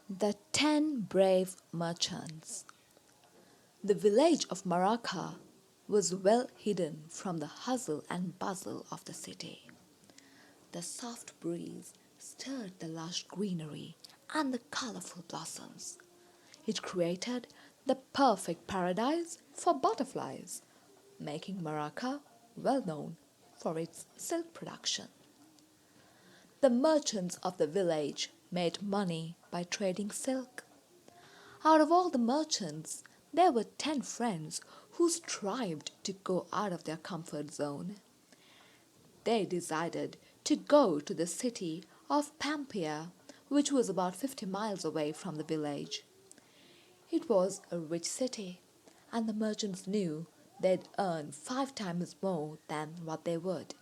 The 10 Brave Merchants. The village of Maraka was well hidden from the hustle and bustle of the city. The soft breeze stirred the lush greenery and the colorful blossoms. It created the perfect paradise for butterflies, making Maraka well known for its silk production. The merchants of the village made money by trading silk. Out of all the merchants, there were 10 friends who strived to go out of their comfort zone. They decided to go to the city of Pampia, which was about 50 miles away from the village. It was a rich city, and the merchants knew they'd earn 5 times more than what they would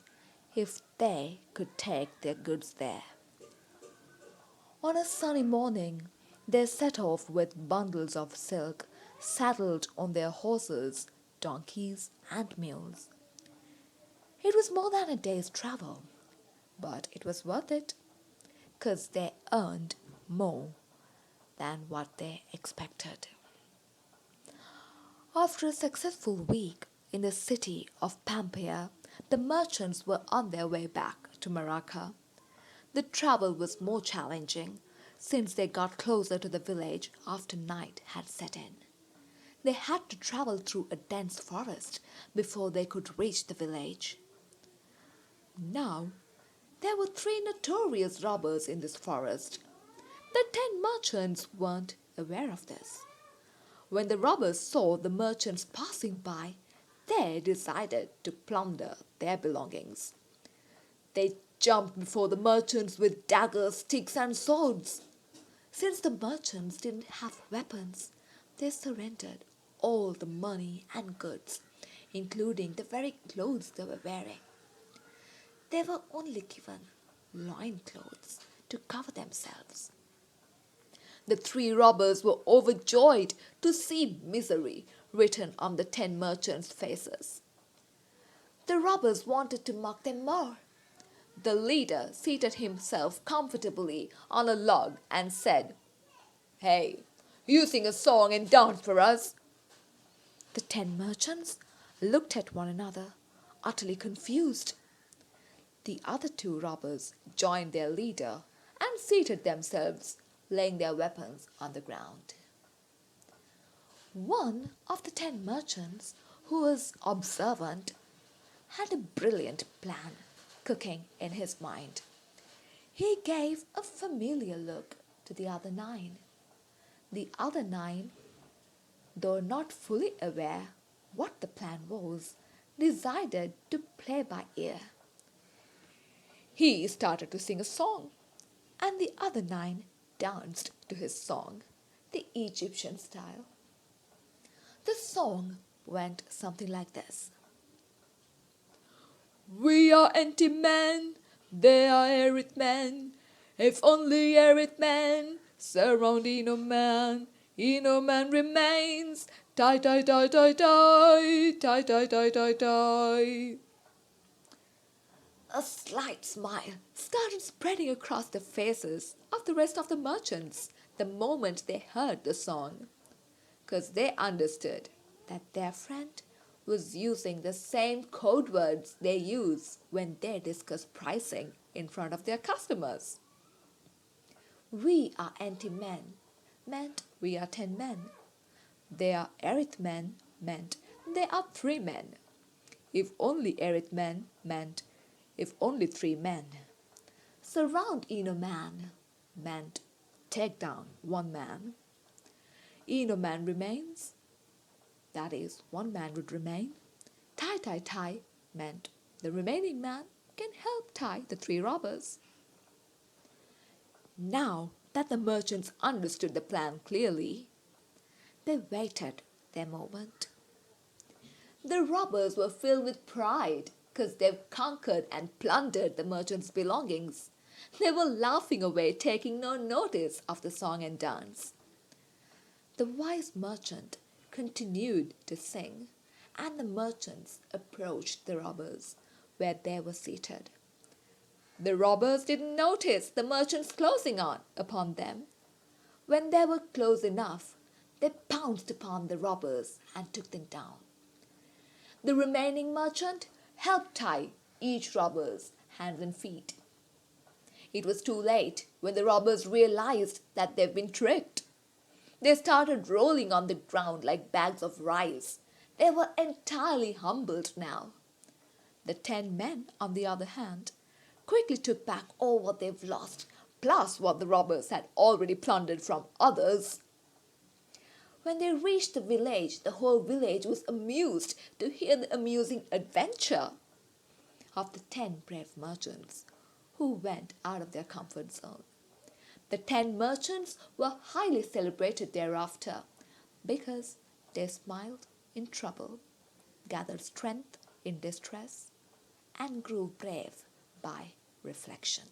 if they could take their goods there. On a sunny morning, they set off with bundles of silk saddled on their horses, donkeys, and mules. It was more than a day's travel, but it was worth it, 'cause they earned more than what they expected. After a successful week in the city of Pampia, the merchants were on their way back to Maracá. The travel was more challenging since they got closer to the village after night had set in. They had to travel through a dense forest before they could reach the village. Now, there were 3 notorious robbers in this forest. The 10 merchants weren't aware of this. When the robbers saw the merchants passing by, they decided to plunder their belongings. They jumped before the merchants with daggers, sticks, and swords. Since the merchants didn't have weapons, they surrendered all the money and goods, including the very clothes they were wearing. They were only given loin clothes to cover themselves. The 3 robbers were overjoyed to see misery written on the 10 merchants' faces. The robbers wanted to mock them more. The leader seated himself comfortably on a log and said, "Hey, you sing a song and dance for us." The 10 merchants looked at one another, utterly confused. The other 2 robbers joined their leader and seated themselves, laying their weapons on the ground. One of the 10 merchants, who was observant, had a brilliant plan cooking in his mind. He gave a familiar look to the other 9. The other 9, though not fully aware what the plan was, decided to play by ear. He started to sing a song, and the other 9 danced to his song, the Egyptian style. The song went something like this. "We are anti-men, they are arid men. If only arid men surround Ino man remains. Die, die, die, die, die, die, die, die, die, die." A slight smile started spreading across the faces of the rest of the merchants the moment they heard the song, 'cause they understood that their friend was using the same code words they use when they discuss pricing in front of their customers. "We are anti-men" meant we are 10 men. "They are arid men" meant they are 3 men. "If only arid men" meant if only 3 men. "Surround Eno man" meant take down 1 man. "Eno man remains," that is, 1 man would remain. "Tie, tie, tie" meant the remaining man can help tie the 3 robbers. Now that the merchants understood the plan clearly, they waited their moment. The robbers were filled with pride because they've conquered and plundered the merchants' belongings. They were laughing away, taking no notice of the song and dance. The wise merchant continued to sing, and the merchants approached the robbers where they were seated. The robbers didn't notice the merchants closing on upon them. When they were close enough, they pounced upon the robbers and took them down. The remaining merchant helped tie each robber's hands and feet. It was too late when the robbers realized that they've been tricked. They started rolling on the ground like bags of rice. They were entirely humbled now. The 10 men, on the other hand, quickly took back all what they've lost, plus what the robbers had already plundered from others. When they reached the village, the whole village was amused to hear the amusing adventure of the 10 brave merchants who went out of their comfort zone. The 10 merchants were highly celebrated thereafter because they smiled in trouble, gathered strength in distress, and grew brave by reflection.